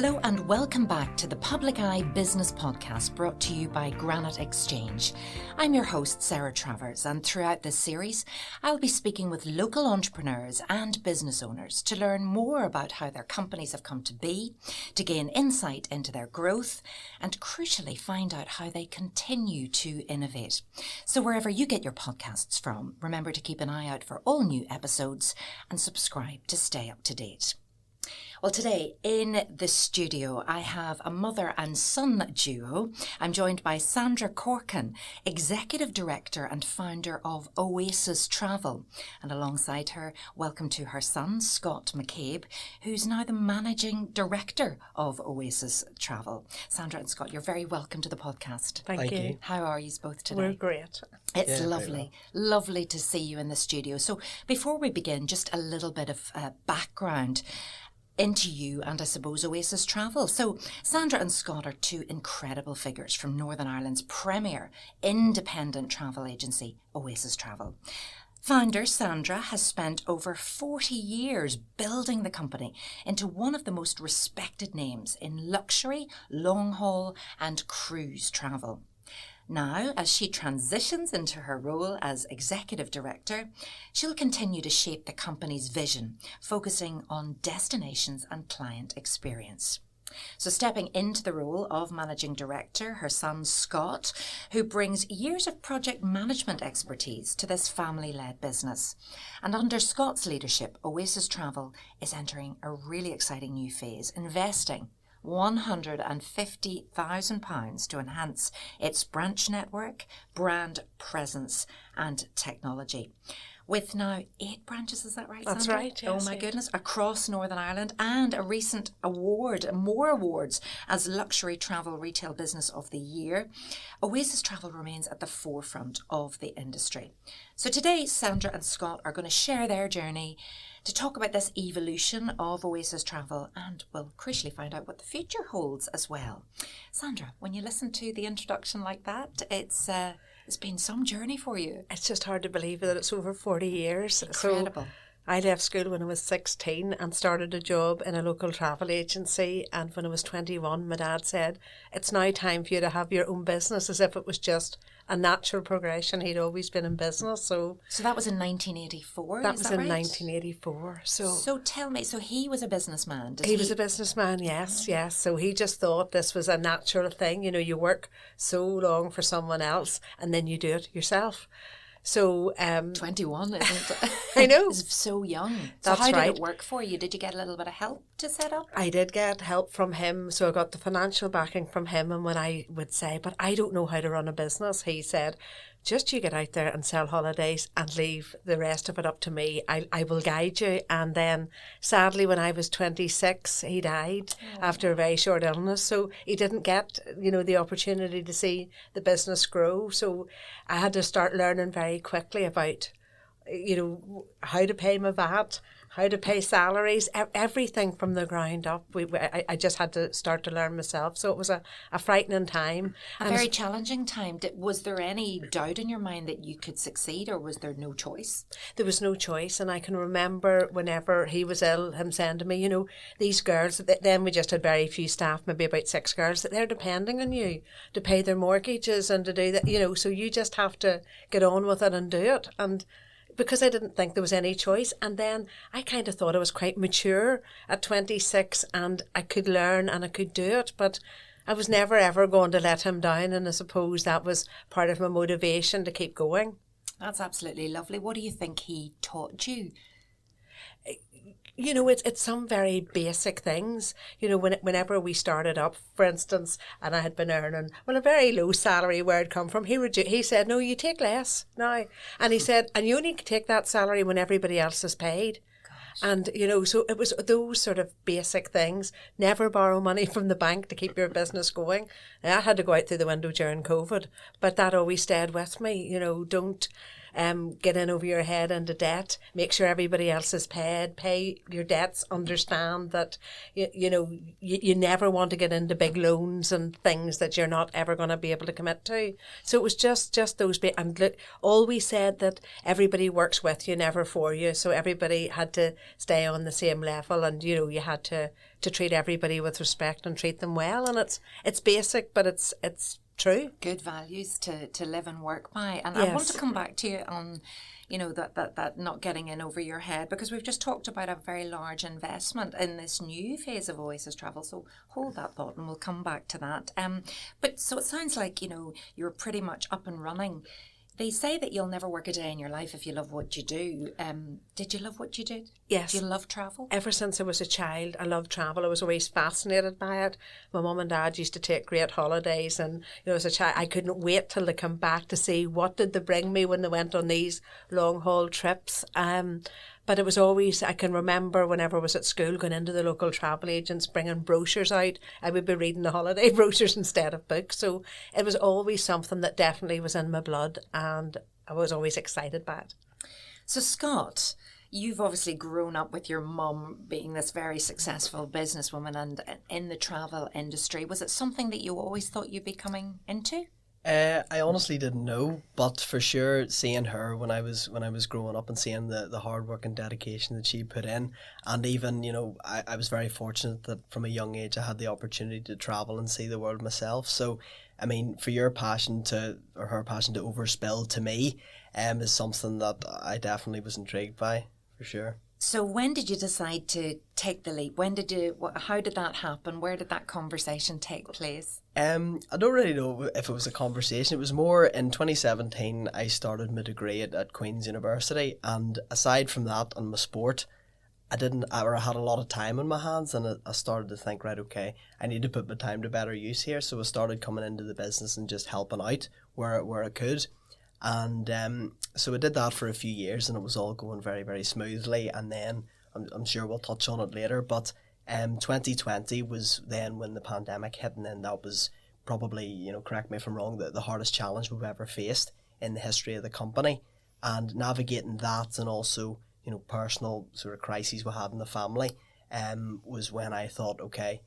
Hello and welcome back to the Public Eye Business Podcast brought to you by Granite Exchange. I'm your host, Sarah Travers, and throughout this series, I'll be speaking with local entrepreneurs and business owners to learn more about how their companies have come to be, to gain insight into their growth, and crucially find out how they continue to innovate. So wherever you get your podcasts from, remember to keep an eye out for all new episodes and subscribe to stay up to date. Well, today in the studio, I have a mother and son duo. I'm joined by Sandra Corkin, Executive Director and founder of Oasis Travel. And alongside her, welcome to her son, Scott McCabe, who's now the Managing Director of Oasis Travel. Sandra and Scott, you're very welcome to the podcast. Thank you. How are you both today? We're great. It's lovely to see you in the studio. So before we begin, just a little bit of background into you and I suppose Oasis Travel. So Sandra and Scott are two incredible figures from Northern Ireland's premier independent travel agency, Oasis Travel. Founder Sandra has spent over 40 years building the company into one of the most respected names in luxury, long-haul and cruise travel. Now, as she transitions into her role as Executive Director, she'll continue to shape the company's vision, focusing on destinations and client experience. So stepping into the role of Managing Director, her son Scott, who brings years of project management expertise to this family-led business. And under Scott's leadership, Oasis Travel is entering a really exciting new phase, investing £150,000 to enhance its branch network, brand presence and technology. With now 8 branches, is that right, Sandra? That's right, yes. Oh my goodness, across Northern Ireland, and a recent award, more awards, as Luxury Travel Retail Business of the Year. Oasis Travel remains at the forefront of the industry. So today, Sandra and Scott are going to share their journey to talk about this evolution of Oasis Travel, and we'll crucially find out what the future holds as well. Sandra, when you listen to the introduction like that, it's been some journey for you. It's just hard to believe that it's over 40 years. Incredible. So I left school when I was 16 and started a job in a local travel agency, and when I was 21 my dad said, it's now time for you to have your own business, as if it was just a natural progression. He'd always been in business. So that was in 1984, That is was that in right? 1984. So tell me, so he was a businessman? He was a businessman, yes. So he just thought this was a natural thing. You know, you work so long for someone else and then you do it yourself. So 21, isn't it? I know. It's so young. So That's how did right. it work for you? Did you get a little bit of help to set up? I did get help from him, so I got the financial backing from him. And when I would say, but I don't know how to run a business, he said, just you get out there and sell holidays and leave the rest of it up to me. I will guide you. And then sadly, when I was 26, he died after a very short illness. So he didn't get, the opportunity to see the business grow. So I had to start learning very quickly about, how to pay my VAT, how to pay salaries, everything from the ground up. I just had to start to learn myself. So it was a frightening time. A very challenging time. Was there any doubt in your mind that you could succeed, or was there no choice? There was no choice. And I can remember whenever he was ill, him saying to me, these girls, then we just had very few staff, maybe about 6 girls, that they're depending on you to pay their mortgages and to do that, so you just have to get on with it and do it. And because I didn't think there was any choice. And then I kind of thought I was quite mature at 26 and I could learn and I could do it, but I was never ever going to let him down, and I suppose that was part of my motivation to keep going. That's absolutely lovely. What do you think he taught you? It's some very basic things. Whenever we started up, for instance, and I had been earning, a very low salary where it come from, he said, no, you take less now. And he said, and you only take that salary when everybody else is paid. Gosh. And, so it was those sort of basic things. Never borrow money from the bank to keep your business going. Now, I had to go out through the window during COVID, but that always stayed with me. Don't get in over your head into debt, make sure everybody else is paid, pay your debts, understand that, you never want to get into big loans and things that you're not ever going to be able to commit to. So it was just those, and look, always said that everybody works with you, never for you. So everybody had to stay on the same level, and you had to treat everybody with respect and treat them well. And it's basic, but it's true. Good values to live and work by. And Yes. I want to come back to you on, that not getting in over your head, because we've just talked about a very large investment in this new phase of Oasis Travel. So hold that thought and we'll come back to that. But so it sounds like, you're pretty much up and running. They say that you'll never work a day in your life if you love what you do. Did you love what you did? Yes. Do you love travel? Ever since I was a child, I loved travel. I was always fascinated by it. My mum and dad used to take great holidays, and as a child, I couldn't wait till they come back to see what did they bring me when they went on these long haul trips. But it was always, I can remember whenever I was at school going into the local travel agents, bringing brochures out. I would be reading the holiday brochures instead of books. So it was always something that definitely was in my blood, and I was always excited by it. So Scott, you've obviously grown up with your mum being this very successful businesswoman and in the travel industry. Was it something that you always thought you'd be coming into? I honestly didn't know, but for sure seeing her when I was growing up and seeing the hard work and dedication that she put in, and even I was very fortunate that from a young age I had the opportunity to travel and see the world myself. So I mean, for her passion to overspill to me is something that I definitely was intrigued by, for sure. So when did you decide to take the leap? How did that happen? Where did that conversation take place? I don't really know if it was a conversation. It was more in 2017 I started my degree at Queen's University, and aside from that and my sport, I had a lot of time on my hands, and I started to think, right, okay, I need to put my time to better use here. So I started coming into the business and just helping out where I could. And so I did that for a few years, and it was all going very, very smoothly. And then I'm sure we'll touch on it later, but 2020 was then when the pandemic hit, and then that was probably, correct me if I'm wrong, the hardest challenge we've ever faced in the history of the company. And navigating that, and also personal sort of crises we had in the family, was when I thought, okay,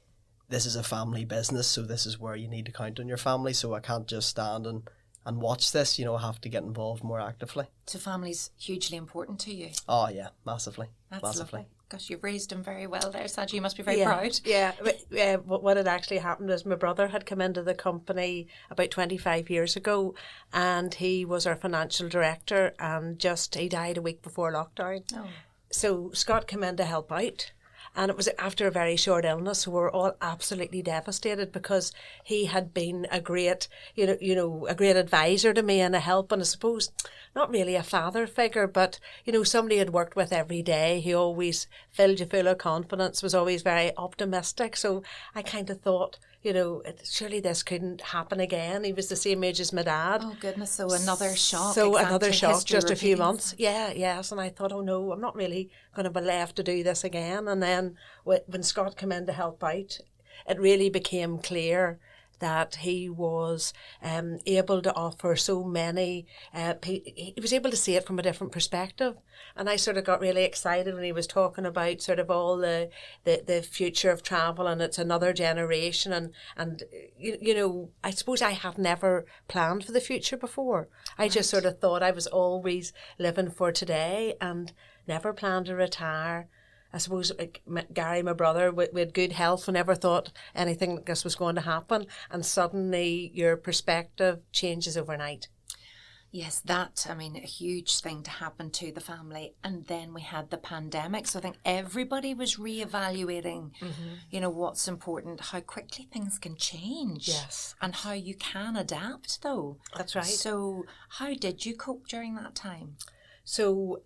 this is a family business, so this is where you need to count on your family. So I can't just stand and watch this, I have to get involved more actively. So family's hugely important to you? Oh yeah, massively. That's massively. Lovely. Gosh, you've raised him very well there, Sandra. You must be very proud. Yeah. What had actually happened is my brother had come into the company about 25 years ago, and he was our financial director, and he died a week before lockdown. Oh. So Scott came in to help out. And it was after a very short illness, so we were all absolutely devastated, because he had been a great, a great advisor to me and a help, and I suppose not really a father figure, but somebody had worked with every day. He always filled you full of confidence, was always very optimistic. So I kind of thought, surely this couldn't happen again. He was the same age as my dad. Oh goodness! So another shock. So exactly. another shock, History just a few repeating. months. Yes. And I thought, oh no, I'm not really going to be left to do this again. And then when Scott came in to help out, it really became clear that he was able to offer so many, he was able to see it from a different perspective. And I sort of got really excited when he was talking about sort of all the future of travel, and it's another generation. And I suppose I have never planned for the future before. I just sort of thought I was always living for today and never planned to retire. I suppose Gary, my brother, we had good health. We never thought anything like this was going to happen. And suddenly your perspective changes overnight. Yes, a huge thing to happen to the family. And then we had the pandemic. So I think everybody was reevaluating, what's important, how quickly things can change. Yes. And how you can adapt, though. That's right. So how did you cope during that time? So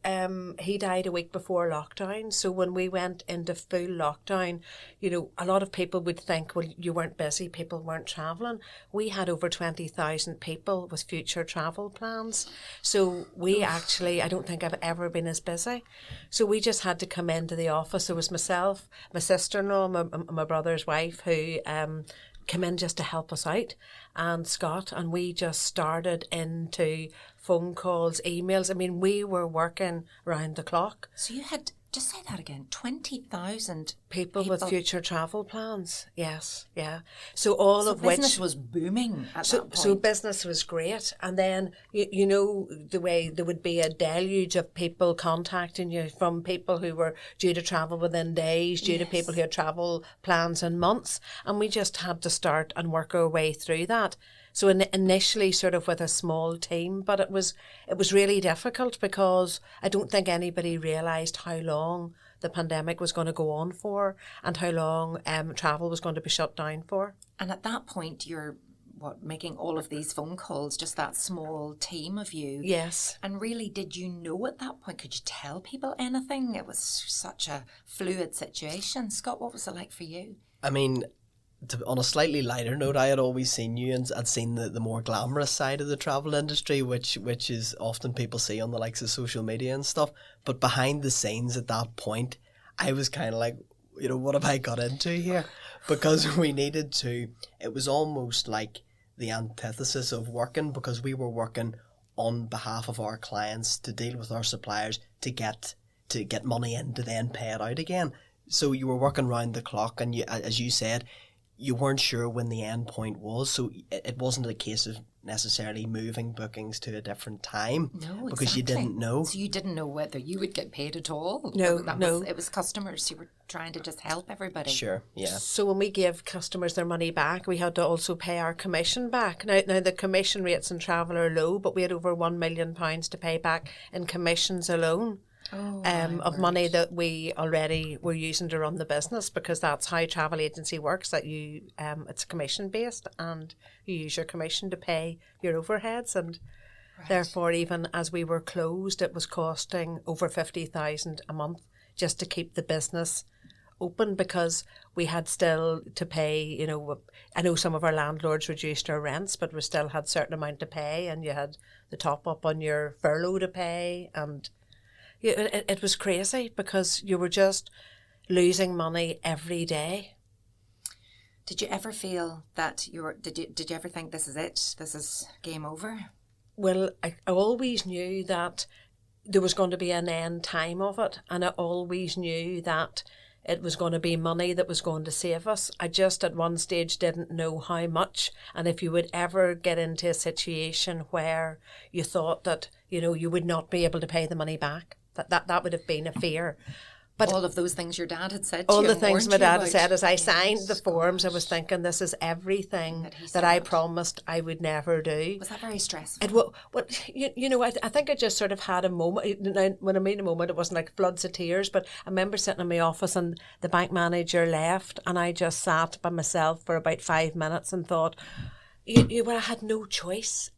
he died a week before lockdown. So when we went into full lockdown, a lot of people would think, well, you weren't busy, people weren't travelling. We had over 20,000 people with future travel plans. So we actually, I don't think I've ever been as busy. So we just had to come into the office. It was myself, my sister-in-law, my brother's wife, who come in just to help us out, and Scott, and we just started into phone calls, emails. I mean, we were working round the clock. So you had, just say that again, 20,000 People with future travel plans, yes, yeah. So all so of which business was booming at that point. So business was great, and then you know the way there would be a deluge of people contacting you, from people who were due to travel within days, due to people who had travel plans in months, and we just had to start and work our way through that. So initially sort of with a small team, but it was really difficult because I don't think anybody realised how long the pandemic was going to go on for, and how long travel was going to be shut down for. And at that point, you're making all of these phone calls, just that small team of you. Yes. And really, did you know at that point? Could you tell people anything? It was such a fluid situation. Scott, what was it like for you? I mean, on a slightly lighter note, I had always seen you and I'd seen the more glamorous side of the travel industry, which is often people see on the likes of social media and stuff. But behind the scenes at that point, I was kind of like, you know, what have I got into here? Because we needed to, it was almost like the antithesis of working, because we were working on behalf of our clients to deal with our suppliers to get money in to then pay it out again. So you were working round the clock, and you, as you said, you weren't sure when the end point was, so it wasn't a case of necessarily moving bookings to a different time. No, because you didn't know. So you didn't know whether you would get paid at all. No. It was customers. You were trying to just help everybody. Sure, yeah. So when we gave customers their money back, we had to also pay our commission back. Now the commission rates in travel are low, but we had over £1 million to pay back in commissions alone. Of money that we already were using to run the business, because that's how travel agency works, that you it's commission based, and you use your commission to pay your overheads, and therefore even as we were closed, it was costing over 50,000 a month just to keep the business open, because we had still to pay, you know, I know some of our landlords reduced our rents, but we still had a certain amount to pay, and you had the top up on your furlough to pay, and it was crazy because you were just losing money every day. Did you ever feel that did you ever think this is it? This is game over? Well, I always knew that there was going to be an end time of it, and I always knew that it was going to be money that was going to save us. I just at one stage didn't know how much, and if you would ever get into a situation where you thought that, you know, you would not be able to pay the money back. That would have been a fear. But all of those things your dad had said to all you. the things my dad had said, as I Yes, signed the forms, I was thinking, this is everything that I promised I would never do. Was that very stressful? You know, I think I just sort of had a moment. Now, when I mean a moment, it wasn't like floods of tears, but I remember sitting in my office and the bank manager left, and I just sat by myself for about 5 minutes and thought, I had no choice.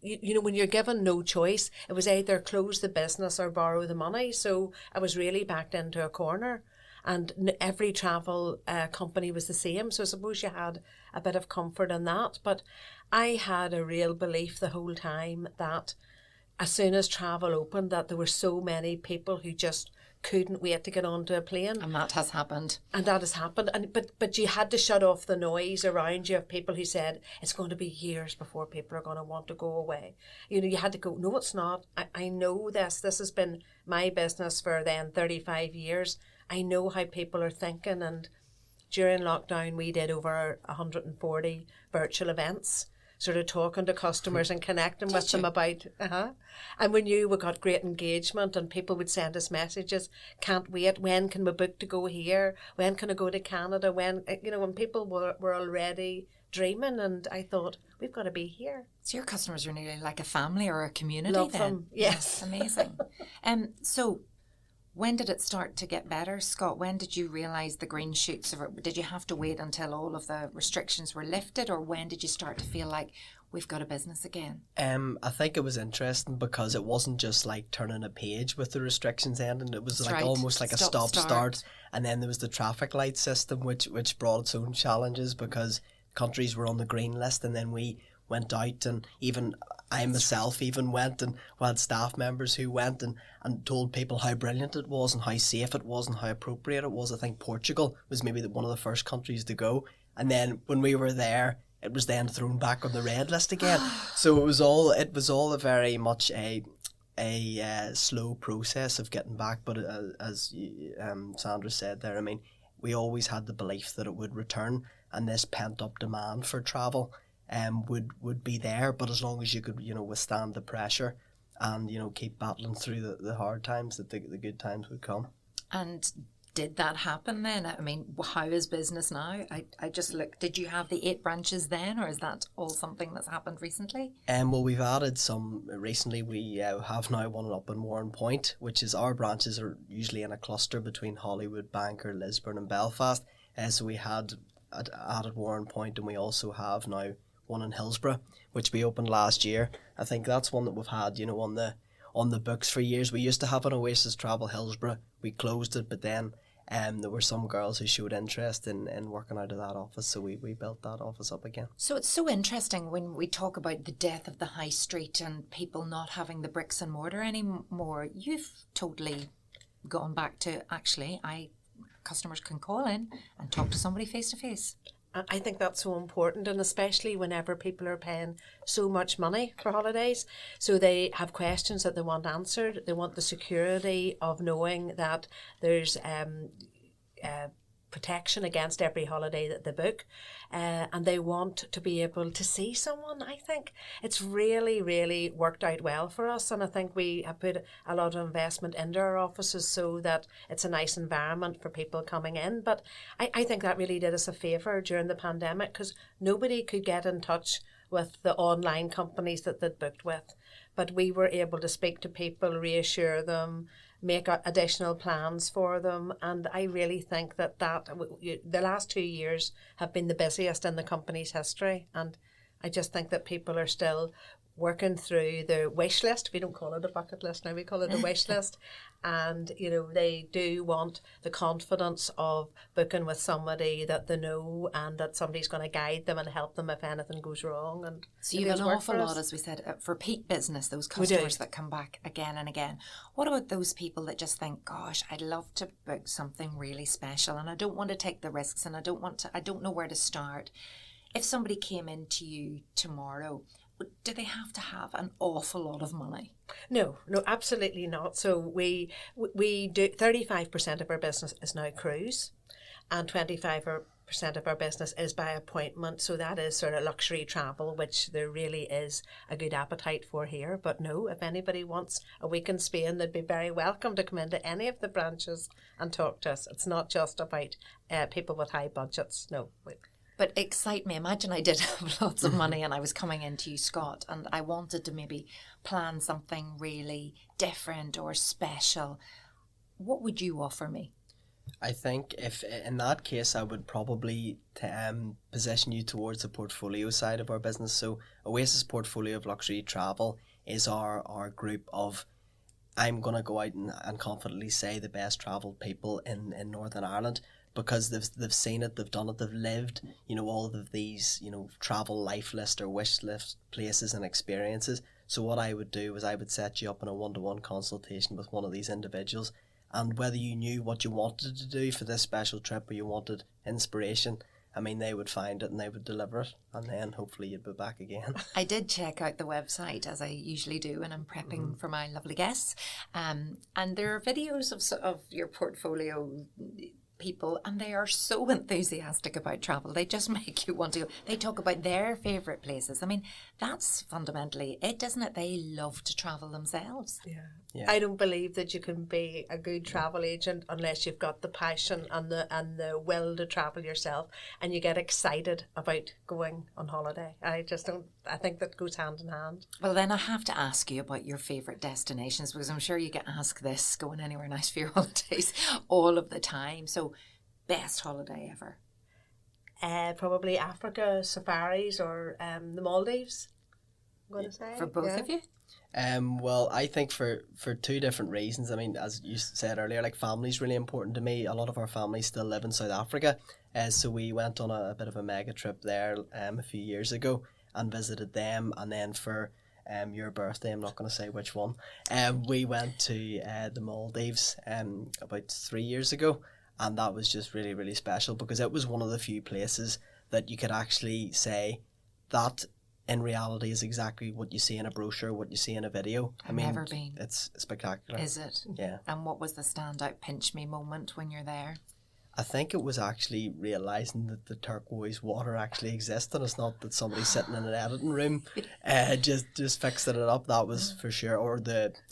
You know, when you're given no choice, it was either close the business or borrow the money. So I was really backed into a corner, and every travel company was the same. So I suppose you had a bit of comfort in that. But I had a real belief the whole time that as soon as travel opened, that there were so many people who just couldn't wait to get onto a plane. And that has happened. But you had to shut off the noise around you of people who said it's going to be years before people are going to want to go away. You know, you had to go, no, it's not. I know this. This has been my business for then 35 years. I know how people are thinking. And during lockdown, we did over 140 virtual events, sort of talking to customers and connecting with them about, and we knew we got great engagement, and people would send us messages, can't wait, when can we book to go here, when can I go to Canada, when, you know, when people were already dreaming, and I thought, we've got to be here. So your customers are nearly like a family or a community. Love then. them, yes. Amazing. So when did it start to get better, Scott? When did you realise the green shoots of it? Did you have to wait until all of the restrictions were lifted, or when did you start to feel like we've got a business again? I think it was interesting because it wasn't just like turning a page with the restrictions ending. It was almost like a stop-start. And then there was the traffic light system, which brought its own challenges because countries were on the green list, and then we went out, and even I myself even went, and we had staff members who went and told people how brilliant it was and how safe it was and how appropriate it was. I think Portugal was maybe one of the first countries to go, and then when we were there, it was then thrown back on the red list again. So it was all a very much a slow process of getting back. But as Sandra said there, I mean, we always had the belief that it would return, and this pent up demand for travel would be there. But as long as you could, withstand the pressure and, keep battling through the hard times, that the good times would come. And did that happen then? I mean, how is business now? I just looked. Did you have the 8 branches then, or is that all something that's happened recently? Well, we've added some recently. We have now one up in Warren Point, which is our branches are usually in a cluster between Hollywood, Bangor, Lisburn and Belfast. So we had added Warren Point, and we also have now one in Hillsborough, which we opened last year. I think that's one that we've had, on the books for years. We used to have an Oasis Travel Hillsborough. We closed it, but then there were some girls who showed interest in working out of that office, so we built that office up again. So it's so interesting when we talk about the death of the high street and people not having the bricks and mortar anymore. You've totally gone back to, actually, customers can call in and talk to somebody face to face. I think that's so important, and especially whenever people are paying so much money for holidays. So they have questions that they want answered. They want the security of knowing that there's protection against every holiday that they book, and they want to be able to see someone. I think it's really, really worked out well for us, and I think we have put a lot of investment into our offices so that it's a nice environment for people coming in. But I think that really did us a favour during the pandemic, because nobody could get in touch with the online companies that they'd booked with. But we were able to speak to people, reassure them, make additional plans for them, and I really think that the last 2 years have been the busiest in the company's history, and I just think that people are still working through the wish list. We don't call it a bucket list now, we call it the wish list, and they do want the confidence of booking with somebody that they know and that somebody's going to guide them and help them if anything goes wrong. And so you have an awful lot, as we said, for peak business, those customers that come back again and again. What about those people that just think, gosh, I'd love to book something really special and I don't want to take the risks and I don't know where to start? If somebody came into you tomorrow, do they have to have an awful lot of money? No, absolutely not. So we do 35% of our business is now cruise, and 25% of our business is by appointment. So that is sort of luxury travel, which there really is a good appetite for here. But no, if anybody wants a week in Spain, they'd be very welcome to come into any of the branches and talk to us. It's not just about people with high budgets. No. But excite me. Imagine I did have lots of money and I was coming into you, Scott, and I wanted to maybe plan something really different or special. What would you offer me? I think if in that case, I would probably position you towards the portfolio side of our business. So Oasis Portfolio of Luxury Travel is our group of, I'm going to go out and confidently say, the best travelled people in Northern Ireland, because they've seen it, they've done it, they've lived, all of these, travel life list or wish list places and experiences. So what I would do is I would set you up in a one-to-one consultation with one of these individuals, and whether you knew what you wanted to do for this special trip or you wanted inspiration, I mean, they would find it and they would deliver it, and then hopefully you'd be back again. I did check out the website, as I usually do when I'm prepping for my lovely guests, and there are videos of your portfolio people, and they are so enthusiastic about travel. They just make you want to go. They talk about their favourite places. I mean, that's fundamentally it, isn't it? They love to travel themselves. Yeah. I don't believe that you can be a good travel agent unless you've got the passion and the will to travel yourself, and you get excited about going on holiday. I think that goes hand in hand. Well, then I have to ask you about your favourite destinations, because I'm sure you get asked this going anywhere nice for your holidays all of the time. So, best holiday ever? Probably Africa, safaris, or the Maldives, I'm going to say. For both of you? Well, I think for two different reasons. I mean, as you said earlier, like, family's really important to me. A lot of our family still live in South Africa, so we went on a bit of a mega trip there a few years ago and visited them. And then for your birthday, I'm not going to say which one, we went to the Maldives about 3 years ago, and that was just really, really special, because it was one of the few places that you could actually say that in reality is exactly what you see in a brochure, what you see in a video. I've never been. It's spectacular. Is it? Yeah. And what was the standout pinch me moment when you're there? I think it was actually realising that the turquoise water actually exists, and it's not that somebody's sitting in an editing room just fixing it up. That was for sure. Or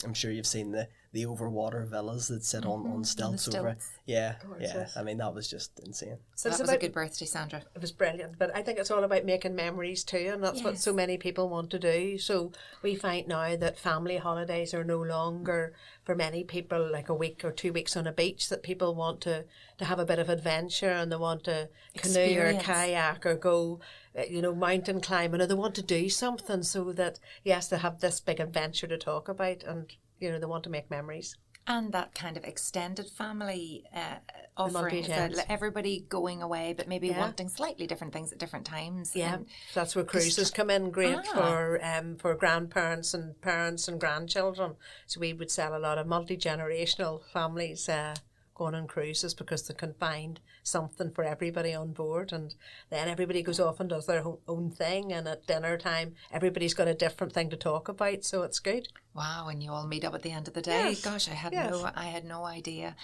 I'm sure you've seen the overwater villas that sit on stilts over. Yeah, yeah. I mean, that was just insane. So that was a good birthday, Sandra. It was brilliant, but I think it's all about making memories too, and that's what so many people want to do. So we find now that family holidays are no longer, for many people, like a week or 2 weeks on a beach, that people want to have a bit of adventure, and they want to canoe or kayak or go, mountain climbing, or they want to do something so that, yes, they have this big adventure to talk about, and they want to make memories. And that kind of extended family offering, everybody going away, but maybe wanting slightly different things at different times. Yeah, that's where cruises come in great for grandparents and parents and grandchildren. So we would sell a lot of multi-generational families going on cruises, because they can find something for everybody on board, and then everybody goes off and does their own thing, and at dinner time everybody's got a different thing to talk about, so it's good. Wow, and you all meet up at the end of the day. Yes. Gosh, I had no idea.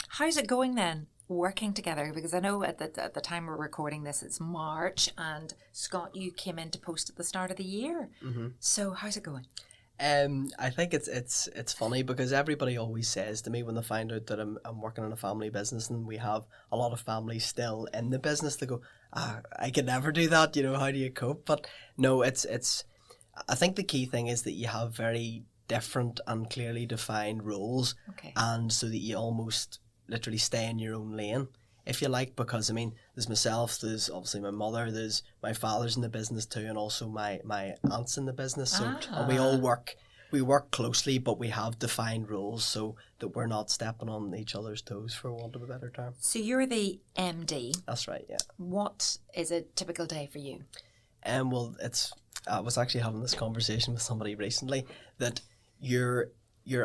How's it going then, working together? Because I know at the time we're recording this, it's March, and Scott, you came into post at the start of the year. Mm-hmm. So how's it going? I think it's funny, because everybody always says to me when they find out that I'm working in a family business, and we have a lot of families still in the business, they go, I could never do that, how do you cope? But no, it's I think the key thing is that you have very different and clearly defined roles, and so that you almost literally stay in your own lane, if you like, because there's myself, there's obviously my mother, there's my father's in the business too, and also my aunt's in the business. So and we all work closely, but we have defined roles so that we're not stepping on each other's toes, for want of a better term. So you're the MD. That's right, yeah. What is a typical day for you? Well, I was actually having this conversation with somebody recently, that your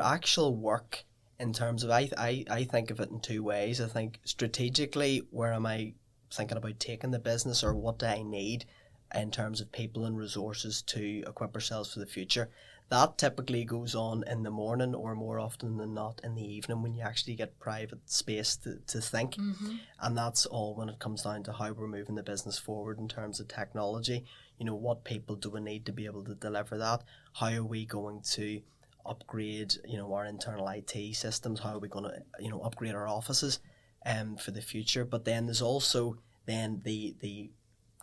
actual work, in terms of, I think of it in two ways. I think strategically, where am I thinking about taking the business, or what do I need in terms of people and resources to equip ourselves for the future. That typically goes on in the morning, or more often than not in the evening, when you actually get private space to think. Mm-hmm. And that's all when it comes down to how we're moving the business forward in terms of technology. What people do we need to be able to deliver that? How are we going to upgrade, our internal IT systems? How are we going to, upgrade our offices for the future? But then there's also then the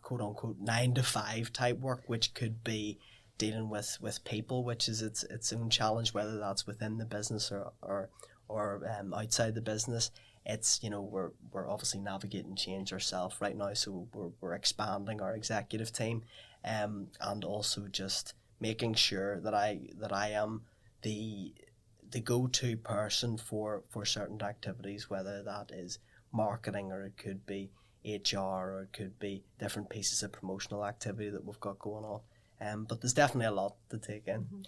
quote unquote 9 to 5 type work, which could be dealing with people, which is its own challenge, whether that's within the business or outside the business. It's, we're obviously navigating change ourselves right now, so we're expanding our executive team, and also just making sure that I am the go-to person for certain activities, whether that is marketing, or it could be HR, or it could be different pieces of promotional activity that we've got going on. But there's definitely a lot to take in. Mm-hmm.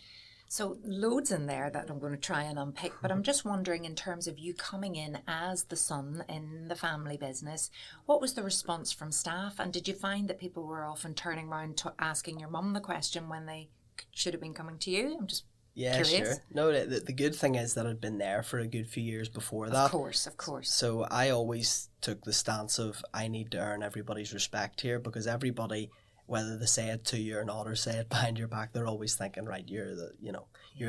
So loads in there that I'm going to try and unpick, but I'm just wondering, in terms of you coming in as the son in the family business, what was the response from staff? And did you find that people were often turning around to asking your mum the question when they should have been coming to you? I'm just curious. Sure. No, the good thing is that I'd been there for a good few years before that. Of course. So I always took the stance of, I need to earn everybody's respect here, because everybody, whether they say it to you or not, or say it behind your back, they're always thinking, right, you're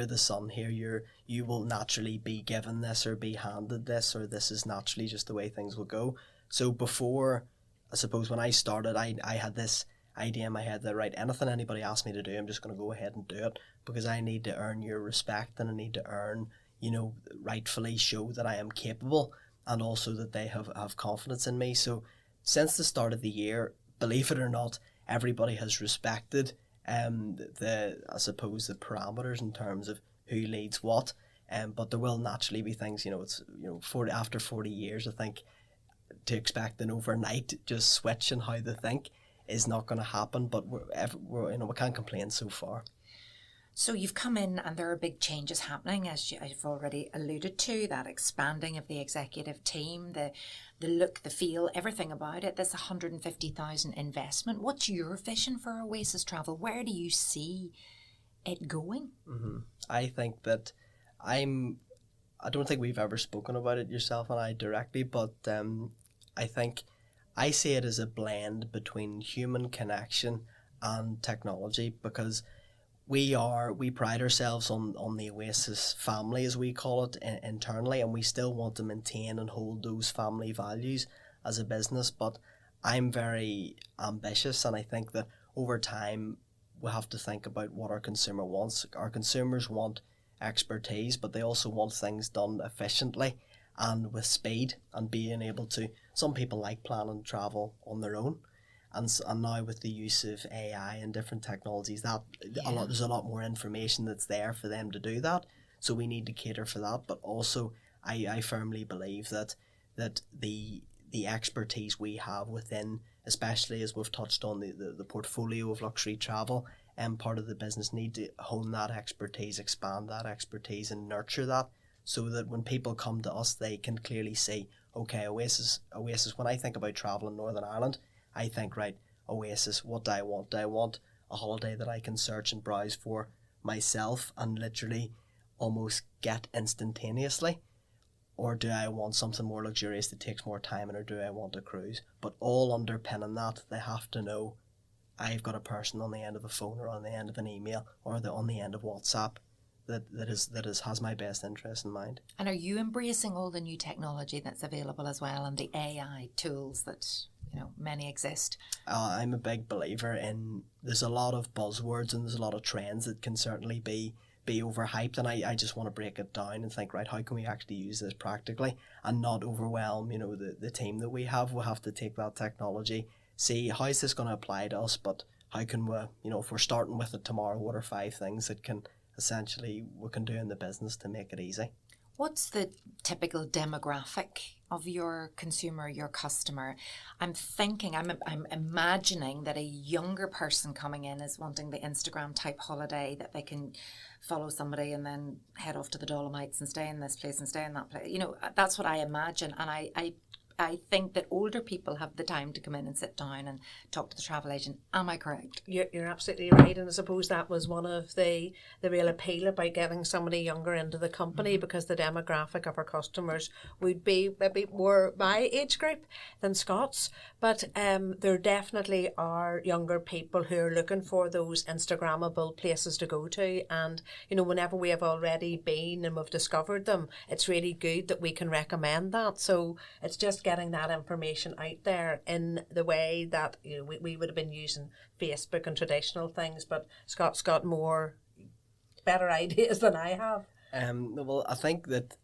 the son here, you will naturally be given this, or be handed this, or this is naturally just the way things will go. So before, I suppose when I started, I had this idea in my head that, right, anything anybody asks me to do, I'm just going to go ahead and do it, because I need to earn your respect, and I need to earn, rightfully show that I am capable, and also that they have confidence in me. So since the start of the year, believe it or not, everybody has respected the parameters in terms of who leads what, but there will naturally be things, after 40 years, I think, to expect an overnight just switch in how they think is not going to happen, but we can't complain so far. So you've come in and there are big changes happening, as I've already alluded to, that expanding of the executive team, the look, the feel, everything about it. This 150,000 investment. What's your vision for Oasis Travel? Where do you see it going? I think that I don't think we've ever spoken about it, yourself and I, directly, but I think I see it as a blend between human connection and technology, because we pride ourselves on the Oasis family, as we call it, internally, and we still want to maintain and hold those family values as a business. But I'm very ambitious, and I think that over time we have to think about what our consumer wants. Our consumers want expertise, but they also want things done efficiently and with speed, and being able to. Some people like planning travel on their own. And now with the use of AI and different technologies, there's a lot more information that's there for them to do that. So we need to cater for that. But also, I firmly believe that the expertise we have within, especially as we've touched on the portfolio of luxury travel, and part of the business, need to hone that expertise, expand that expertise, and nurture that, so that when people come to us, they can clearly see, okay, Oasis. When I think about travel in Northern Ireland, I think, right, Oasis, what do I want? Do I want a holiday that I can search and browse for myself and literally almost get instantaneously? Or do I want something more luxurious that takes more time? Or do I want a cruise? But all underpinning that, they have to know I've got a person on the end of a phone, or on the end of an email, or on the end of WhatsApp that has my best interest in mind. And are you embracing all the new technology that's available as well, and the AI tools that many exist? I'm a big believer in, there's a lot of buzzwords and there's a lot of trends that can certainly be overhyped, and I just want to break it down and think, right, how can we actually use this practically and not overwhelm the team that we have? We'll have to take that technology, see how is this going to apply to us, but how can we, if we're starting with it tomorrow, what are 5 things that we can do in the business to make it easy? What's the typical demographic of your consumer, your customer? I'm imagining that a younger person coming in is wanting the Instagram type holiday, that they can follow somebody and then head off to the Dolomites and stay in this place and stay in that place. That's what I imagine. And I think that older people have the time to come in and sit down and talk to the travel agent. Am I correct? You're absolutely right. And I suppose that was one of the real appeal about getting somebody younger into the company, because the demographic of our customers would be maybe more my age group than Scott's. But there definitely are younger people who are looking for those Instagrammable places to go to. And, whenever we have already been and we've discovered them, it's really good that we can recommend that. So it's just getting that information out there in the way that we would have been using Facebook and traditional things, but Scott's got better ideas than I have. Well, I think that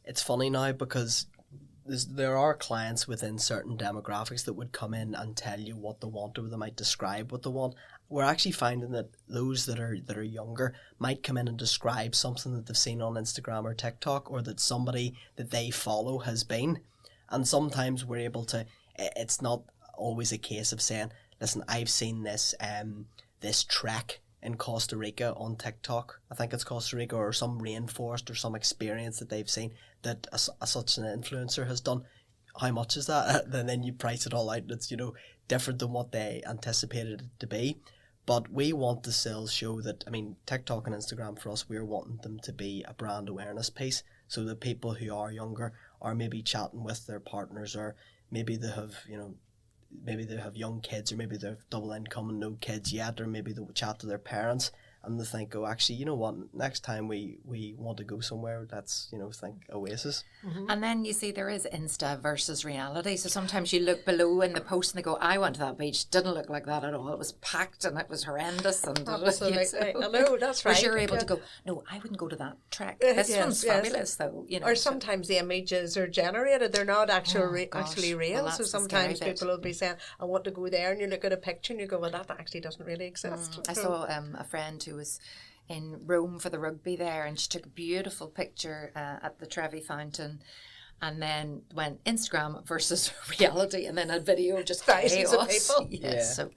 it's funny now, because there are clients within certain demographics that would come in and tell you what they want, or they might describe what they want. We're actually finding that those that are younger might come in and describe something that they've seen on Instagram or TikTok, or that somebody that they follow has been. And sometimes we're able to, it's not always a case of saying, listen, I've seen this trek in Costa Rica on TikTok. I think it's Costa Rica, or some rainforest, or some experience that they've seen that such an influencer has done. How much is that? And then you price it all out, and it's different than what they anticipated it to be. But we want to still show that, TikTok and Instagram for us, we're wanting them to be a brand awareness piece, so that people who are younger are maybe chatting with their partners, or maybe they have, maybe they have young kids, or maybe they have double income and no kids yet, or maybe they chat to their parents and they think, oh, actually, you know what, next time we want to go somewhere, let's, think Oasis. Mm-hmm. And then you see there is Insta versus reality. So sometimes you look below in the post and they go, I went to that beach, didn't look like that at all. It was packed and it was horrendous. And absolutely. I know, that's right. Whereas you're able to go, no, I wouldn't go to that trek. This one's fabulous, though. Or sometimes the images are generated. They're not actually real. Well, so sometimes people will be saying, I want to go there. And you look at a picture and you go, well, that actually doesn't really exist. I saw a friend who was in Rome for the rugby there, and she took a beautiful picture at the Trevi fountain, and then went Instagram versus reality, and then a video of just thousands of people. Yes, so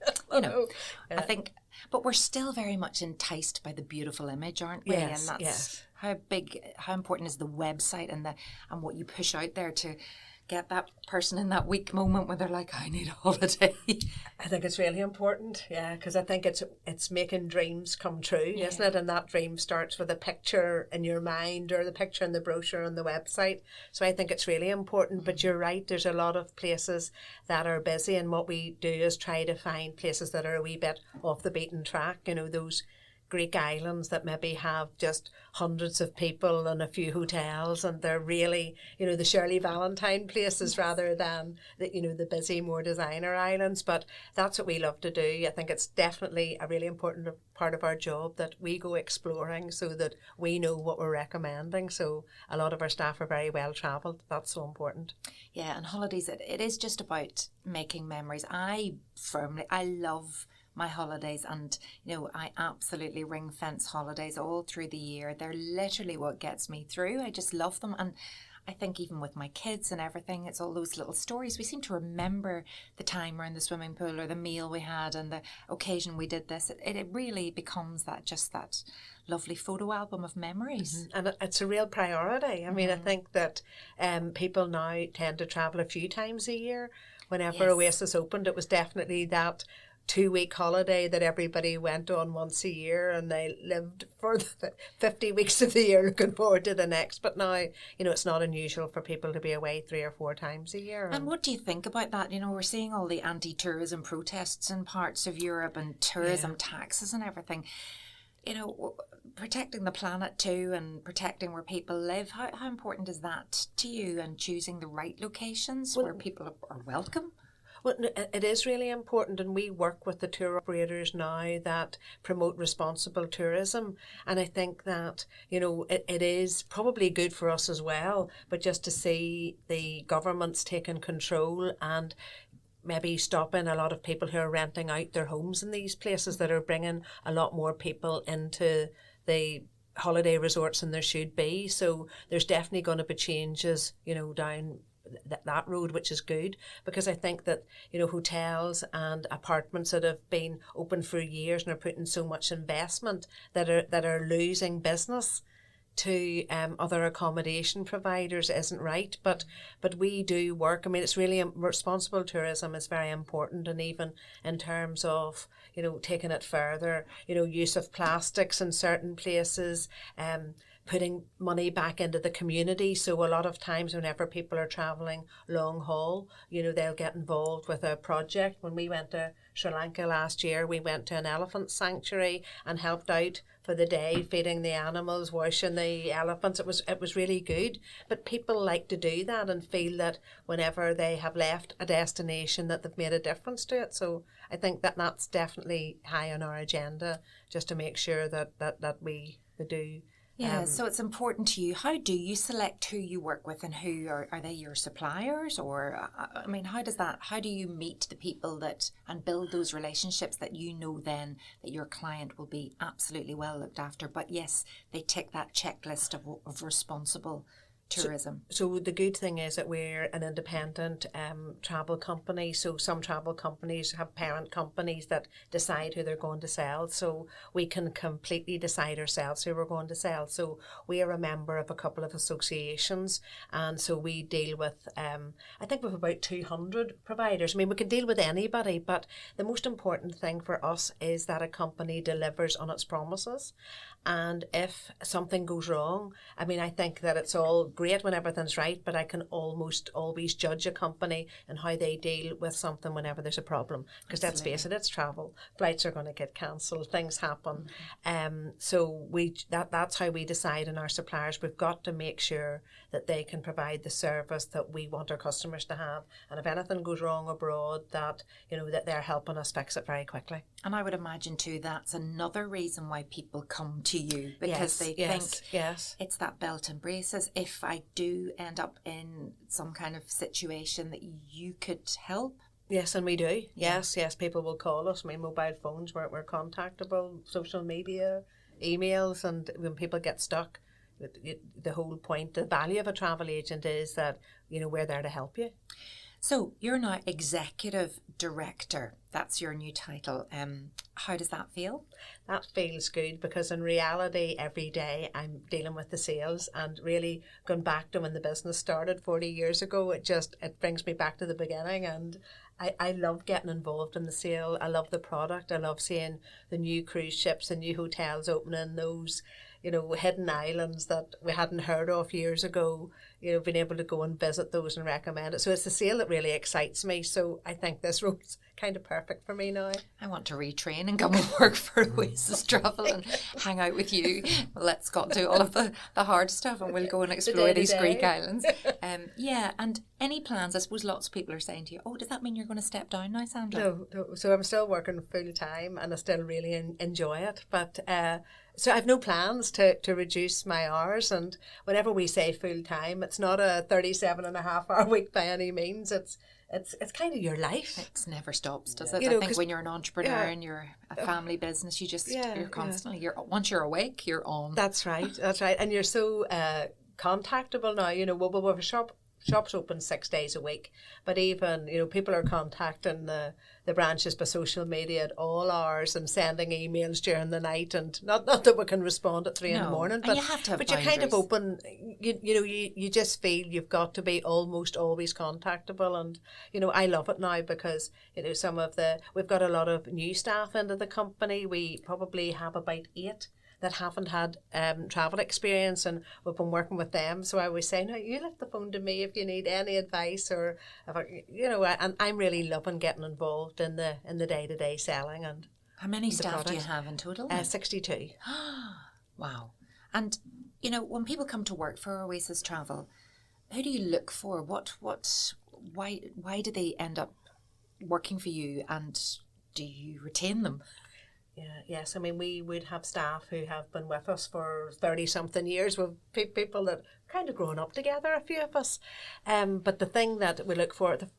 I think But we're still very much enticed by the beautiful image, aren't we? Yes, And that's yes. how important is the website and what you push out there to get that person in that weak moment where they're like, I need a holiday. I think it's really important, yeah, because I think it's making dreams come true, isn't it? And that dream starts with a picture in your mind or the picture in the brochure on the website. So I think it's really important. But you're right, there's a lot of places that are busy, and what we do is try to find places that are a wee bit off the beaten track, you know, those Greek islands that maybe have just hundreds of people and a few hotels, and they're really, you know, the Shirley Valentine places rather than the, you know, the busy, more designer islands. But that's what we love to do. I think it's definitely a really important part of our job that we go exploring so that we know what we're recommending. So a lot of our staff are very well travelled. That's so important. Yeah, and holidays, it is just about making memories. I love my holidays, and you know, I absolutely ring fence holidays all through the year. They're literally what gets me through. I just love them. And I think even with my kids and everything, it's all those little stories. We seem to remember the time we're in the swimming pool or the meal we had and the occasion we did this. It really becomes that lovely photo album of memories. And it's a real priority. I mean, I think that people now tend to travel a few times a year. Whenever Oasis opened, it was definitely that 2-week holiday that everybody went on once a year, and they lived for the 50 weeks of the year looking forward to the next. But now, you know, it's not unusual for people to be away 3 or 4 times a year. And what do you think about that? You know, we're seeing all the anti-tourism protests in parts of Europe and tourism taxes and everything. You know, protecting the planet too and protecting where people live. How important is that to you, and choosing the right locations where people are welcome? Well, it is really important, and we work with the tour operators now that promote responsible tourism. And I think that, you know, it is probably good for us as well, but just to see the governments taking control and maybe stopping a lot of people who are renting out their homes in these places that are bringing a lot more people into the holiday resorts than there should be. So there's definitely going to be changes, you know, down that road, which is good, because I think that, you know, hotels and apartments that have been open for years and are putting so much investment that are losing business to other accommodation providers isn't right. But we do work. I mean, it's really responsible tourism is very important, and even in terms of, you know, taking it further, you know, use of plastics in certain places, putting money back into the community. So a lot of times whenever people are travelling long haul, you know, they'll get involved with a project. When we went to Sri Lanka last year, we went to an elephant sanctuary and helped out for the day, feeding the animals, washing the elephants. It was really good. But people like to do that and feel that whenever they have left a destination that they've made a difference to it. So I think that that's definitely high on our agenda, just to make sure that we do. Yeah, so it's important to you. How do you select who you work with, and who are they your suppliers? Or, I mean, how do you meet the people and build those relationships that you know then that your client will be absolutely well looked after, but yes, they tick that checklist of responsible tourism? So the good thing is that we're an independent travel company. So some travel companies have parent companies that decide who they're going to sell. So we can completely decide ourselves who we're going to sell. So we are a member of a couple of associations, and so we deal with, I think we have about 200 providers. I mean, we can deal with anybody, but the most important thing for us is that a company delivers on its promises. And if something goes wrong, I mean, I think that it's all great when everything's right, but I can almost always judge a company and how they deal with something whenever there's a problem. Because let's face it, it's travel. Flights are going to get cancelled. Things happen. So that's how we decide on our suppliers. We've got to make sure that they can provide the service that we want our customers to have. And if anything goes wrong abroad, that, you know, that they're helping us fix it very quickly. And I would imagine too, that's another reason why people come to you, because they think it's that belt and braces. If I do end up in some kind of situation, that you could help. Yes, and we do. Yes, people will call us. I mean, mobile phones, we're contactable, social media, emails, and when people get stuck, the whole point, the value of a travel agent is that, you know, we're there to help you. So you're now Executive Director. That's your new title. how does that feel? That feels good, because in reality every day I'm dealing with the sales, and really going back to when the business started 40 years ago, it brings me back to the beginning, and I love getting involved in the sale. I love the product. I love seeing the new cruise ships and new hotels opening, those hidden islands that we hadn't heard of years ago, being able to go and visit those and recommend it. So it's the sale that really excites me. So I think this role's kind of perfect for me now. I want to retrain and come and work for Oasis Travel and hang out with you. Let Scott do all of the hard stuff, and we'll go and explore these Greek islands. Yeah, and any plans? I suppose lots of people are saying to you, oh, does that mean you're going to step down now, Sandra? No. So I'm still working full time, and I still really enjoy it. But so I've no plans to reduce my hours. And whenever we say full time, it's not a 37.5-hour week by any means. It's kind of your life. It never stops, does it? I think when you're an entrepreneur and you're a family business, you're constantly, once you're awake, you're on. That's right. And you're so contactable now. We'll have a shop's open 6 days a week, but even people are contacting the branches by social media at all hours and sending emails during the night, and not that we can respond at 3 in the morning, but you have to have but you're kind of open. You just feel you've got to be almost always contactable, and I love it now, because we've got a lot of new staff into the company. We probably have about 8 that haven't had travel experience, and we've been working with them. So I always say, no, you lift the phone to me if you need any advice, or and I'm really loving getting involved in the day-to-day selling. And how many staff do you have in total? 62. Wow. And when people come to work for Oasis Travel, who do you look for? Why do they end up working for you, and do you retain them? Yes. I mean, we would have staff who have been with us for 30-something years. We've people that kind of grown up together, a few of us. But the thing that we look for, the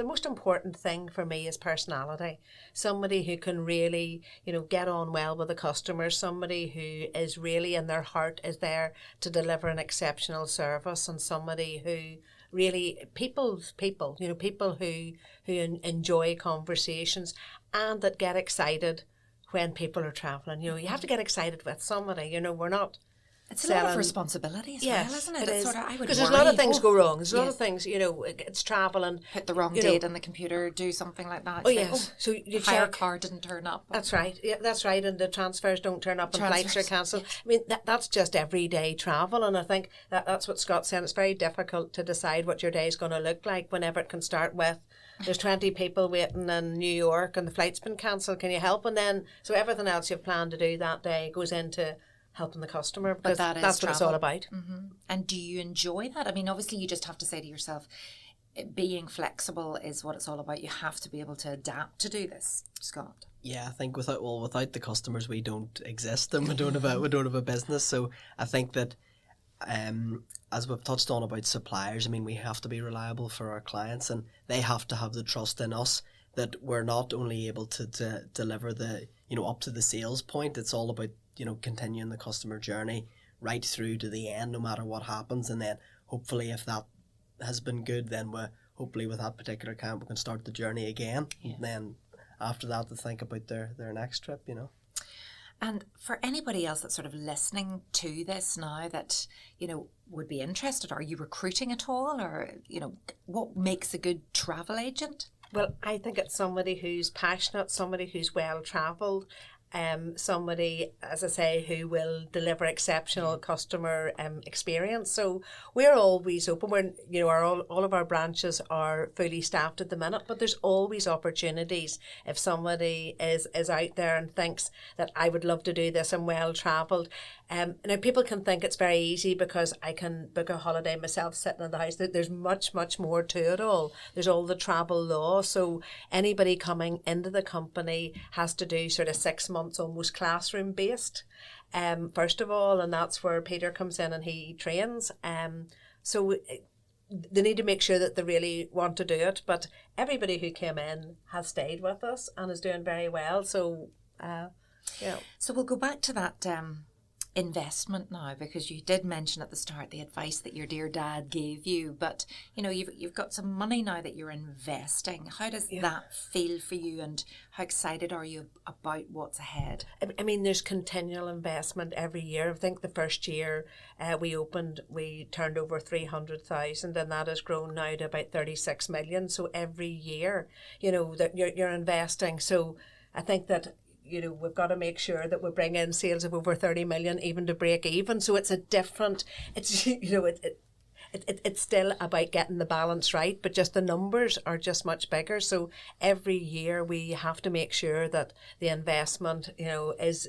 most important thing for me is personality. Somebody who can really, get on well with the customers. Somebody who is really, in their heart, is there to deliver an exceptional service, and somebody who really people who enjoy conversations and that get excited when people are travelling. You have to get excited with somebody. We're not. It's a lot of responsibility as well, isn't it? It's sort of, I would because there's a lot of things go wrong. There's a lot of things, it's travel, and hit the wrong date on the computer, do something like that. Oh, yes. So you hire car didn't turn up. That's right. Yeah, that's right. And the transfers don't turn up, and flights are cancelled. Yes. I mean, that's just everyday travel. And I think that's what Scott's saying. It's very difficult to decide what your day is going to look like whenever it can start with, there's 20 people waiting in New York and the flight's been cancelled. Can you help? And then, so everything else you've planned to do that day goes into helping the customer, because that's what it's all about. Mm-hmm. And do you enjoy that? I mean, obviously you just have to say to yourself, being flexible is what it's all about. You have to be able to adapt to do this, Scott. Yeah, I think without the customers, we don't exist, and we don't have a business. So I think that as we've touched on about suppliers, I mean, we have to be reliable for our clients, and they have to have the trust in us that we're not only able to deliver the up to the sales point. It's all about continuing the customer journey right through to the end, no matter what happens. And then hopefully, if that has been good, then hopefully with that particular client we can start the journey again. Yeah. And then after that, to think about their next trip. And for anybody else that's sort of listening to this now that, would be interested, are you recruiting at all? Or, what makes a good travel agent? Well, I think it's somebody who's passionate, somebody who's well-travelled, somebody, as I say, who will deliver exceptional customer experience. So we're always open. All of our branches are fully staffed at the minute, but there's always opportunities. If somebody is out there and thinks that I would love to do this, I'm well travelled. Now people can think it's very easy because I can book a holiday myself sitting in the house. There's much, much more to it all. There's all the travel law. So anybody coming into the company has to do sort of 6 months almost classroom based, first of all, and that's where Peter comes in and he trains. So they need to make sure that they really want to do it. But everybody who came in has stayed with us and is doing very well. So, So we'll go back to that investment now, because you did mention at the start the advice that your dear dad gave you, but you know, you've got some money now that you're investing. How does that feel for you, and how excited are you about what's ahead? I mean, there's continual investment every year. I think the first year we turned over 300,000, and that has grown now to about 36 million. So every year, you know, that you're investing. So I think that, you know, we've got to make sure that we bring in sales of over 30 million even to break even. So it's it's still about getting the balance right, but just the numbers are just much bigger. So every year we have to make sure that the investment, you know, is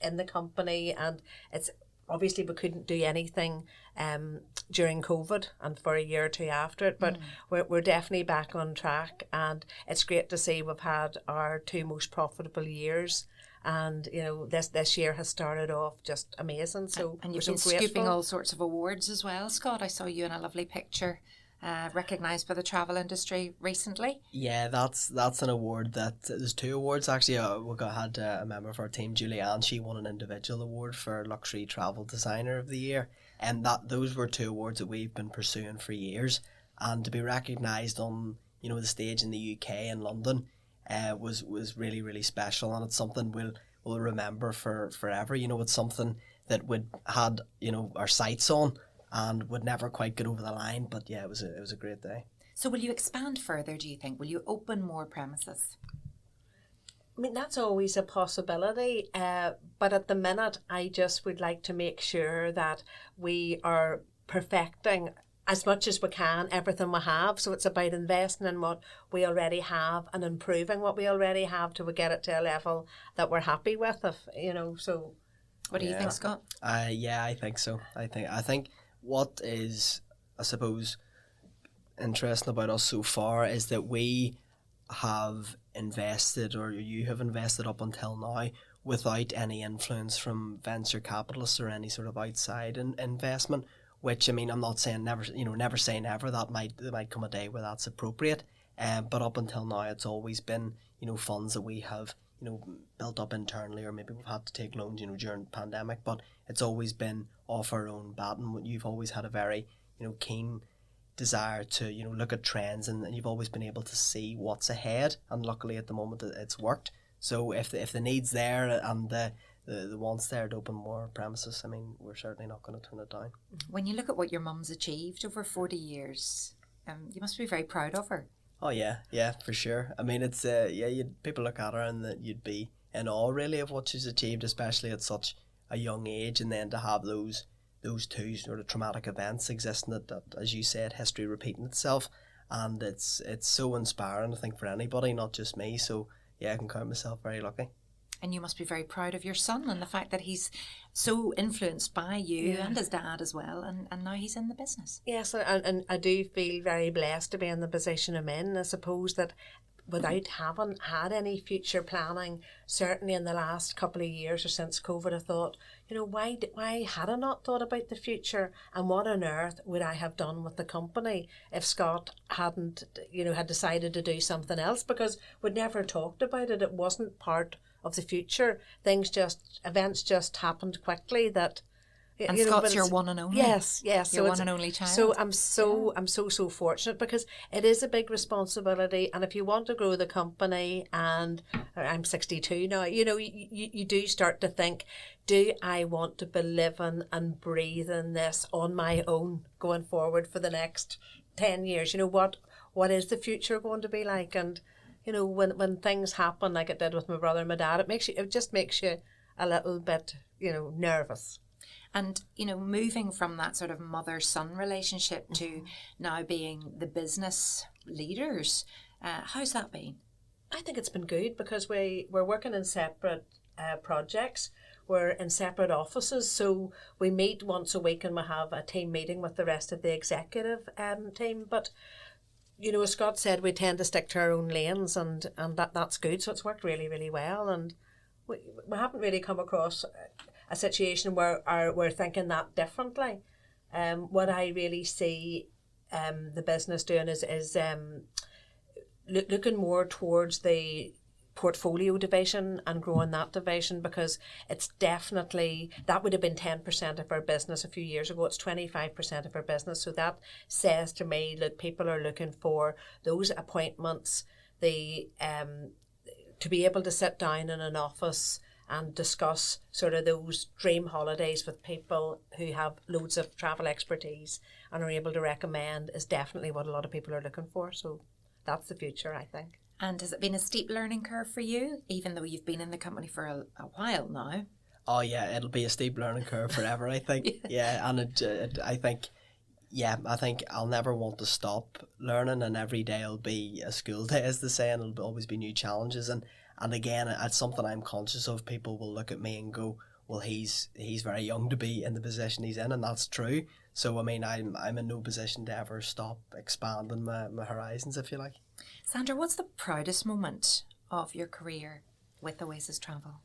in the company, and it's obviously we couldn't do anything during COVID and for a year or two after it, but we're definitely back on track, and it's great to see we've had our 2 most profitable years. And you know, this year has started off just amazing. So and you've been scooping all sorts of awards as well, Scott. I saw you in a lovely picture, recognised by the travel industry recently. Yeah, that's an award that there's 2 awards actually. Had a member of our team, Julianne. She won an individual award for Luxury Travel Designer of the Year, and those were 2 awards that we've been pursuing for years. And to be recognised on, you know, the stage in the UK and London was really, really special, and it's something we'll remember forever. You know, it's something that we'd had, you know, our sights on and would never quite get over the line. But yeah, it was a great day. So will you expand further, do you think? Will you open more premises? I mean, that's always a possibility, but at the minute I just would like to make sure that we are perfecting as much as we can everything we have. So it's about investing in what we already have and improving what we already have till we get it to a level that we're happy with. You know, so what do you think, Scott? I think so. I think what is, I suppose, interesting about us so far is that we have invested, or you have invested up until now, without any influence from venture capitalists or any sort of outside investment. Which, I mean, I'm not saying never say never. There might come a day where that's appropriate. But up until now, it's always been, you know, funds that we have, you know, built up internally, or maybe we've had to take loans, you know, during the pandemic. But it's always been off our own bat, and you've always had a very, you know, keen desire to, you know, look at trends, and you've always been able to see what's ahead. And luckily, at the moment, it's worked. So if the need's there and the wants there to open more premises, I mean, we're certainly not going to turn it down. When you look at what your mum's achieved over 40 years, you must be very proud of her. Oh yeah, for sure. I mean, it's people look at her and you'd be in awe really of what she's achieved, especially at such a young age, and then to have those 2 sort of traumatic events existing, that as you said, history repeating itself, and it's so inspiring, I think, for anybody, not just me. So yeah, I can count myself very lucky. And you must be very proud of your son and the fact that he's so influenced by you and his dad as well, and now he's in the business. Yes, and I do feel very blessed to be in the position I'm in. I suppose that without having had any future planning, certainly in the last couple of years or since COVID, I thought, you know, why had I not thought about the future, and what on earth would I have done with the company if Scott hadn't, you know, had decided to do something else, because we'd never talked about it. It wasn't part of the future. Events just happened quickly that. And Scott's your one and only. Yes. Your so one and only child. So I'm so fortunate, because it is a big responsibility. And if you want to grow the company, and I'm 62 now, you know, you do start to think, do I want to be living and breathing this on my own going forward for the next 10 years? You know, what is the future going to be like? And you know, when things happen like it did with my brother and my dad, it just makes you a little bit, you know, nervous. And, you know, moving from that sort of mother-son relationship to now being the business leaders, how's that been? I think it's been good, because we're working in separate projects. We're in separate offices, so we meet once a week and we have a team meeting with the rest of the executive team. But you know, as Scott said, we tend to stick to our own lanes, and that's good. So it's worked really, really well, and we haven't really come across a situation where we're thinking that differently. What I really see the business doing is looking more towards the portfolio division and growing that division, because it's definitely, that would have been 10% of our business a few years ago. It's 25% of our business. So that says to me that people are looking for those appointments, to be able to sit down in an office and discuss sort of those dream holidays with people who have loads of travel expertise and are able to recommend, is definitely what a lot of people are looking for. So that's the future, I think. And has it been a steep learning curve for you, even though you've been in the company for a while now? Oh yeah, it'll be a steep learning curve forever, I think. Yeah, and I think I'll never want to stop learning, and every day will be a school day, as they say, and it'll always be new challenges. And again, it's something I'm conscious of. People will look at me and go, well, he's very young to be in the position he's in, and that's true. So I mean, I'm in no position to ever stop expanding my horizons, if you like. Sandra, what's the proudest moment of your career with Oasis Travel?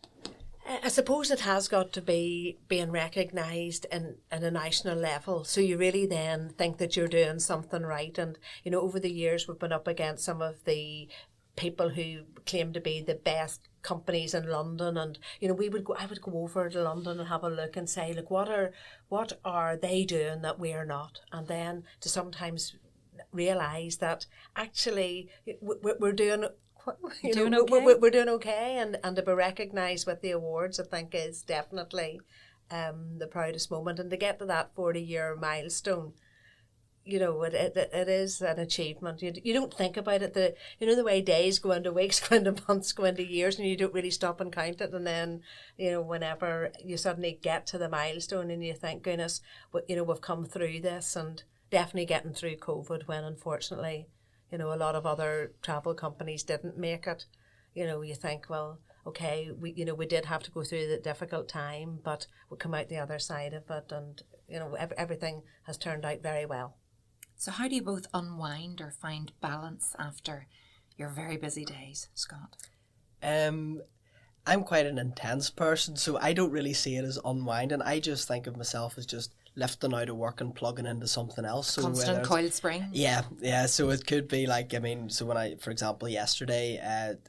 I suppose it has got to be being recognised in a national level. So you really then think that you're doing something right. And, you know, over the years we've been up against some of the people who claim to be the best companies in London, and you know, I would go over to London and have a look and say, look, what are they doing that we are not? And then to sometimes realise that actually we're doing we're doing okay, and to be recognised with the awards, I think, is definitely the proudest moment. And to get to that 40-year milestone, you know, it is an achievement. You don't think about it. The way days go into weeks, go into months, go into years, and you don't really stop and count it. And then, you know, whenever you suddenly get to the milestone and you think, goodness, you know, we've come through this, and definitely getting through COVID, when unfortunately, you know, a lot of other travel companies didn't make it. You know, you think, well, okay, we did have to go through the difficult time, but we'll come out the other side of it, and you know, everything has turned out very well. So how do you both unwind or find balance after your very busy days, Scott? I'm quite an intense person, so I don't really see it as unwinding. I just think of myself as just lifting out of work and plugging into something else. So constant coiled spring. Yeah. So it could be like, I mean, so when for example, yesterday,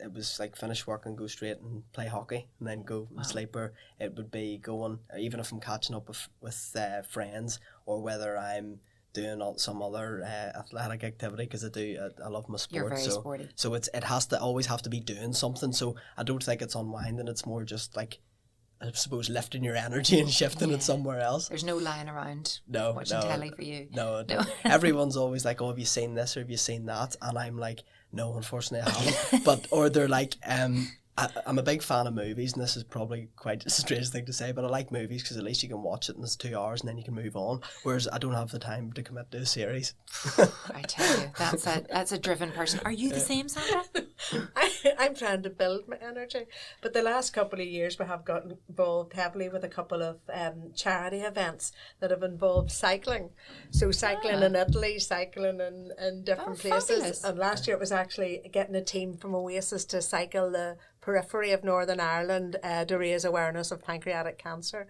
it was like finish work and go straight and play hockey and then go and sleep. Or it would be going, even if I'm catching up with friends, or whether I'm doing some other athletic activity, because I love my sport. You're very sporty. So it has to always have to be doing something. So I don't think it's unwinding. It's more just like, I suppose, lifting your energy and shifting it somewhere else. There's no lying around watching telly for you. No. Everyone's always like, oh, have you seen this or have you seen that? And I'm like, no, unfortunately I haven't. Or they're like, I'm a big fan of movies, and this is probably quite a strange thing to say, but I like movies because at least you can watch it and it's 2 hours and then you can move on, whereas I don't have the time to commit to a series. I tell you, that's a driven person. Are you the same, Sandra? I'm trying to build my energy, but the last couple of years we have gotten involved heavily with a couple of charity events that have involved cycling. So cycling in Italy, cycling in different places. Fabulous. And last year it was actually getting a team from Oasis to cycle the periphery of Northern Ireland to raise awareness of pancreatic cancer.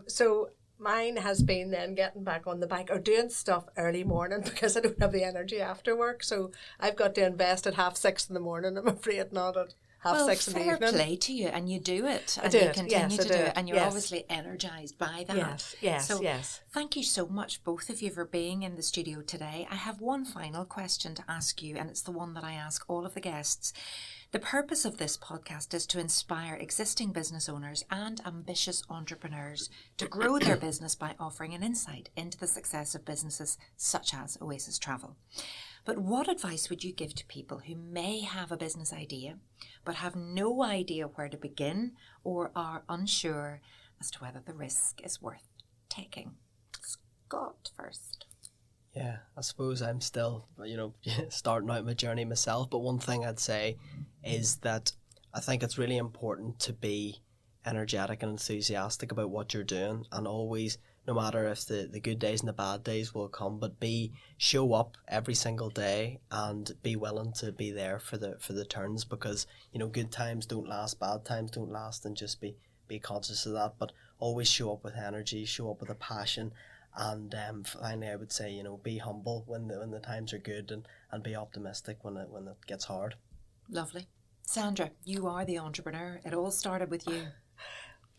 So mine has been then getting back on the bike or doing stuff early morning, because I don't have the energy after work. So I've got to invest at 6:30 in the morning. I'm afraid not at 6:30 in the evening. Fair play to you, and you do it, and do you it. continue Yes, to do it, it. and you're Yes. obviously energised by that. Yes. So thank you so much, both of you, for being in the studio today. I have one final question to ask you, and it's the one that I ask all of the guests. The purpose of this podcast is to inspire existing business owners and ambitious entrepreneurs to grow their business by offering an insight into the success of businesses such as Oasis Travel. But what advice would you give to people who may have a business idea but have no idea where to begin, or are unsure as to whether the risk is worth taking? Scott first. Yeah, I suppose I'm still, starting out my journey myself. But one thing I'd say is that I think it's really important to be energetic and enthusiastic about what you're doing, and always, no matter if the good days and the bad days will come, but show up every single day and be willing to be there for the turns, because good times don't last, bad times don't last, and just be conscious of that. But always show up with energy, show up with a passion. And finally, I would say, be humble when the times are good, and be optimistic when it gets hard. Lovely. Sandra, you are the entrepreneur. It all started with you.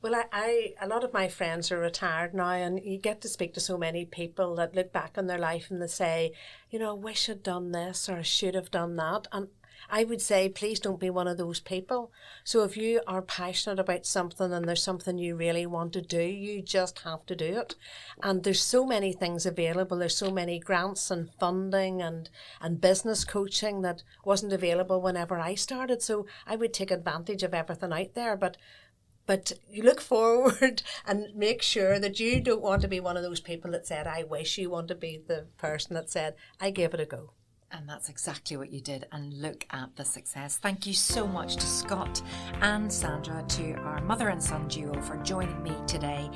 Well, a lot of my friends are retired now, and you get to speak to so many people that look back on their life and they say, you know, I wish I'd done this or I should have done that. And I would say, please don't be one of those people. So if you are passionate about something and there's something you really want to do, you just have to do it. And there's so many things available. There's so many grants and funding and business coaching that wasn't available whenever I started. So I would take advantage of everything out there. But you look forward and make sure that you don't want to be one of those people that said, I wish. You want to be the person that said, I gave it a go. And that's exactly what you did. And look at the success. Thank you so much to Scott and Sandra, to our mother and son duo, for joining me today.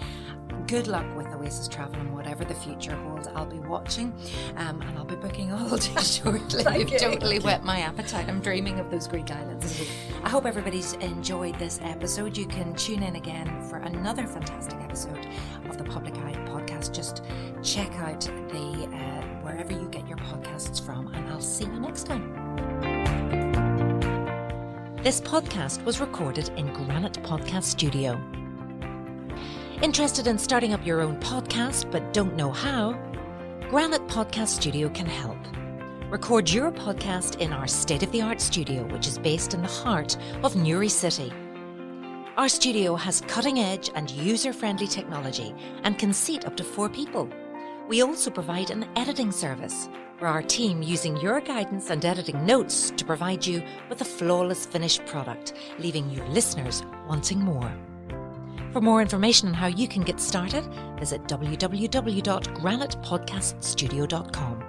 Good luck with Oasis Travel and whatever the future holds. I'll be watching and I'll be booking a holiday shortly. You've totally whet my appetite. I'm dreaming of those Greek islands. I hope everybody's enjoyed this episode. You can tune in again for another fantastic episode of the Public Eye podcast. Just check out the wherever you get your podcasts from, and I'll see you next time. This podcast was recorded in Granite Podcast Studio. Interested in starting up your own podcast but don't know how? Granite Podcast Studio can help. Record your podcast in our state-of-the-art studio, which is based in the heart of Newry City. Our studio has cutting-edge and user-friendly technology and can seat up to 4 people. We also provide an editing service for our team, using your guidance and editing notes to provide you with a flawless finished product, leaving your listeners wanting more. For more information on how you can get started, visit www.granitepodcaststudio.com.